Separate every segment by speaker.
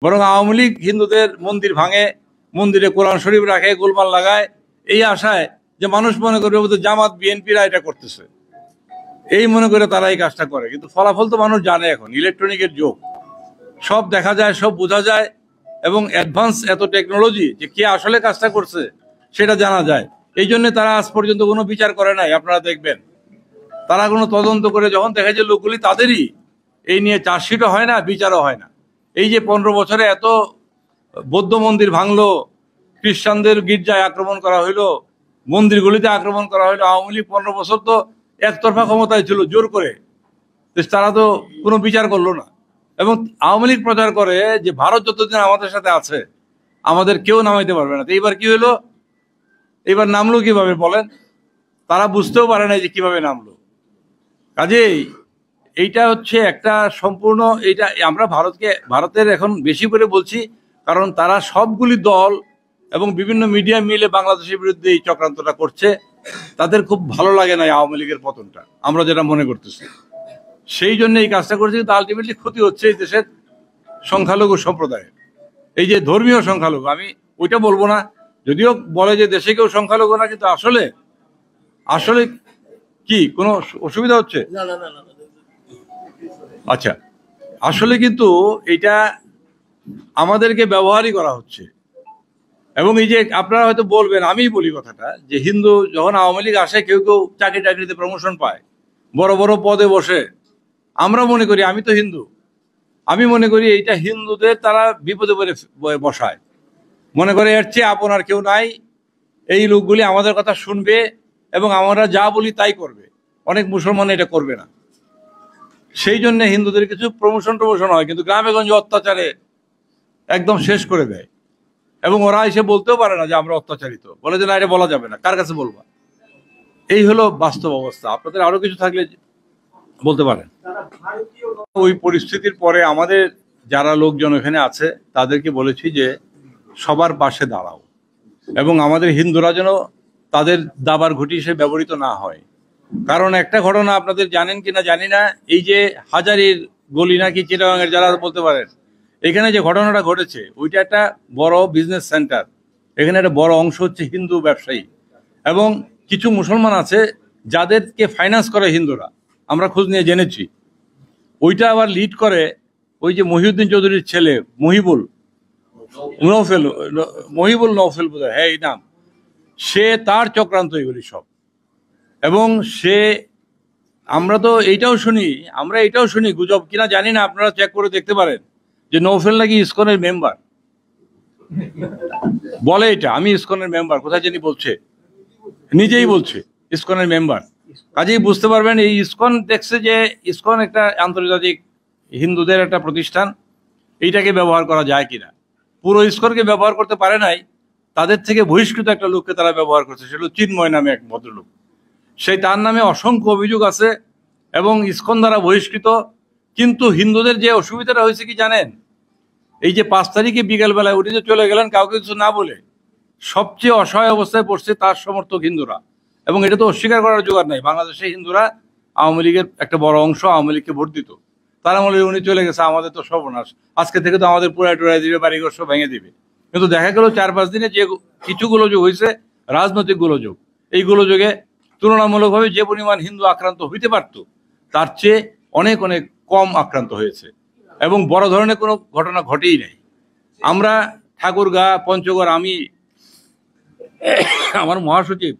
Speaker 1: বরং আওয়ামী লীগ হিন্দুদের মন্দির ভাঙে, মন্দিরে কোরআন শরীফ রাখে, গোলমাল লাগায়, এই আশায় যে মানুষ মনে করবে বোধহয় জামাত বিএনপিরা এটা করতেছে, এই মনে করে তারা এই কাজটা করে। কিন্তু ফলাফল তো মানুষ জানে, এখন ইলেকট্রনিকের যুগ, সব দেখা যায়, সব বোঝা যায়, এবং অ্যাডভান্স এত টেকনোলজি যে কে আসলে কাজটা করছে সেটা জানা যায়। এই জন্য তারা আজ পর্যন্ত কোনো বিচার করে নাই। আপনারা দেখবেন তারা কোনো তদন্ত করে যখন দেখে যে লোকগুলি তাদেরই, এই নিয়ে চার্জশিটও হয় না, বিচারও হয় না। এই যে 15 বছরে এত বৌদ্ধ মন্দির ভাঙলো, খ্রিস্টানদের গির্জায় আক্রমণ করা হইলো, মন্দিরগুলিতে আক্রমণ করা হইলো, আওয়ামী লীগ 15 বছর তো একতরফা ক্ষমতায় ছিল, জোর করে, তারা তো কোনো বিচার করলো না। এবং আওয়ামী লীগ প্রচার করে যে ভারত যতদিন আমাদের সাথে আছে আমাদের কেউ নামাইতে পারবে না। তো এইবার কি হইলো, এবার নামলো কিভাবে বলেন? তারা বুঝতেও পারে না যে কিভাবে নামলো। কাজেই এইটা হচ্ছে একটা সম্পূর্ণ, এইটা আমরা ভারতের এখন বেশি করে বলছি, কারণ তারা সবগুলি দল এবং বিভিন্ন মিডিয়া মিলে বাংলাদেশের বিরুদ্ধে এই চক্রান্তটা করছে। তাদের খুব ভালো লাগে না আওয়ামী লীগের পতনটা, আমরা যেটা মনে করতেছি, সেই জন্য এই কাজটা করছে। কিন্তু আলটিমেটলি ক্ষতি হচ্ছে এই দেশের সংখ্যালঘু সম্প্রদায়ের, এই যে ধর্মীয় সংখ্যালঘু, আমি ওইটা বলবো না, যদিও বলে যে দেশে কেউ সংখ্যালঘু না, কিন্তু আসলে আসলে কি কোনো অসুবিধা হচ্ছে? আচ্ছা, আসলে কিন্তু এটা আমাদেরকে ব্যবহারই করা হচ্ছে। এবং এই যে আপনারা হয়তো বলবেন, আমি বলি কথাটা, যে হিন্দু যখন আওয়ামী লীগ আসে, কেউ কেউ চাকরিতে প্রমোশন পায়, বড় বড় পদে বসে, আমরা মনে করি, আমি তো হিন্দু, আমি মনে করি এইটা হিন্দুদের তারা বিপদে বসায়, মনে করে এর চেয়ে আপন আর কেউ নাই, এই লোকগুলি আমাদের কথা শুনবে এবং আমরা যা বলি তাই করবে। অনেক মুসলমান এটা করবে না, সেই জন্য হিন্দুদের কিছু প্রমোশন হয়, কিন্তু গ্রামে গঞ্জে অত্যাচারে একদম শেষ করে দেয়। এবং ওরা এসে বলতেও পারে না যে আমরা অত্যাচারিত, বলে যে না, এটা বলা যাবে না, কার কাছে বলবা? এই হলো বাস্তব অবস্থা। আপনাদের আরো কিছু থাকলে বলতে পারেন। ওই পরিস্থিতির পরে আমাদের যারা লোকজন এখানে আছে তাদেরকে বলেছি যে সবার পাশে দাঁড়াও, এবং আমাদের হিন্দুরা যেন তাদের দাবার ঘুঁটি হিসেবে ব্যবহৃত না হয়। কারণ একটা ঘটনা আপনাদের জানেন কিনা জানি না, এই যে হাজারীর গলি নাকি চিটাগাঙের, যারা বলতে পারেন, এখানে যে ঘটনাটা ঘটেছে, ওইটা একটা বড় বিজনেস সেন্টার, এখানে একটা বড় অংশ হচ্ছে হিন্দু ব্যবসায়ী, এবং কিছু মুসলমান আছে যাদেরকে ফাইন্যান্স করে হিন্দুরা, আমরা খোঁজ নিয়ে জেনেছি। ওইটা আবার লিড করে ওই যে মহিউদ্দিন চৌধুরীর ছেলে মহিবুল নওফেল বোধ হয়, হ্যাঁ এই নাম, সে তার চক্রান্ত এগুলি সব। এবং আমরা এটাও শুনি গুজব কিনা জানি না, আপনারা চেক করে দেখতে পারেন, যে নওফেল নাকি ইসকনের মেম্বার, বলে এটা আমি ইসকনের মেম্বার, কোথায় জানি বলছে, নিজেই বলছে ইসকনের মেম্বার। কাজেই বুঝতে পারবেন এই ইসকন দেখছে যে ইসকন একটা আন্তর্জাতিক হিন্দুদের একটা প্রতিষ্ঠান, এইটাকে ব্যবহার করা যায় কিনা। পুরো ইসকনকে ব্যবহার করতে পারে নাই, তাদের থেকে বহিষ্কৃত একটা লোককে তারা ব্যবহার করছে, সেটা চিন্ময় নামে এক ভদ্রলোক, তার নামে অসংখ্য অভিযোগ আছে এবং ইসকন দ্বারা বহিষ্কৃত। কিন্তু হিন্দুদের যে অসুবিধাটা হয়েছে কি জানেন, এই যে 5 তারিখে বিকেলবেলায় উঠে যে চলে গেলেন কাউকে কিছু না বলে, সবচেয়ে অসহায় অবস্থায় পড়ছে তার সমর্থক হিন্দুরা। এবং এটা তো অস্বীকার করার জোগাড় নাই, বাংলাদেশে হিন্দুরা আওয়ামী লীগের একটা বড় অংশ আওয়ামী লীগকে ভোট দিত, তারা বলে উনি চলে গেছে, আমাদের তো সর্বনাশ, আজকে থেকে তো আমাদের পুরাই দিবে, বাড়িঘর সব ভেঙে দিবে। কিন্তু দেখা গেল 4-5 দিনে যে কিছু গোলযোগ হয়েছে, রাজনৈতিক গোলযোগ, এই গোলযোগে তুলনামূলকভাবে যে পরিমাণ হিন্দু আক্রান্ত হইতে পারত, তার চেয়ে অনেক অনেক কম আক্রান্ত হয়েছে, এবং বড় ধরনের কোনো ঘটনা ঘটেই নাই। আমরা ঠাকুরগাঁ, পঞ্চগড়, আমার মহাসচিব,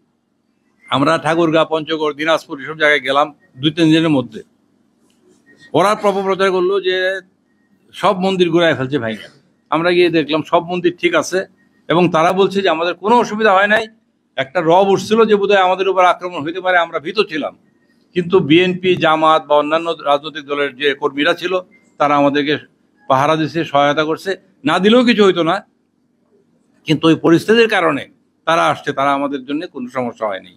Speaker 1: আমরা ঠাকুরগাঁ, পঞ্চগড়, দিনাজপুর এসব জায়গায় গেলাম 2-3 দিনের মধ্যে। ওরা প্রচার করলো যে সব মন্দির ঘুরায় ফেলছে ভাইয়া। আমরা গিয়ে দেখলাম সব মন্দির ঠিক আছে, এবং তারা বলছে যে আমাদের কোনো অসুবিধা হয় নাই। একটা রব উঠছিল যে বোধহয় আমাদের উপর আক্রমণ হইতে পারে, আমরা ভীত ছিলাম, কিন্তু বিএনপি, জামাত বা অন্যান্য রাজনৈতিক দলের যে কর্মীরা ছিল তারা আমাদেরকে পাহারা দিচ্ছে, সহায়তা করছে, না দিলেও কিছু হইতো না। কিন্তু ওই পরিস্থিতির কারণে তারা আসছে, তারা আমাদের জন্য কোনো সমস্যা হয়নি।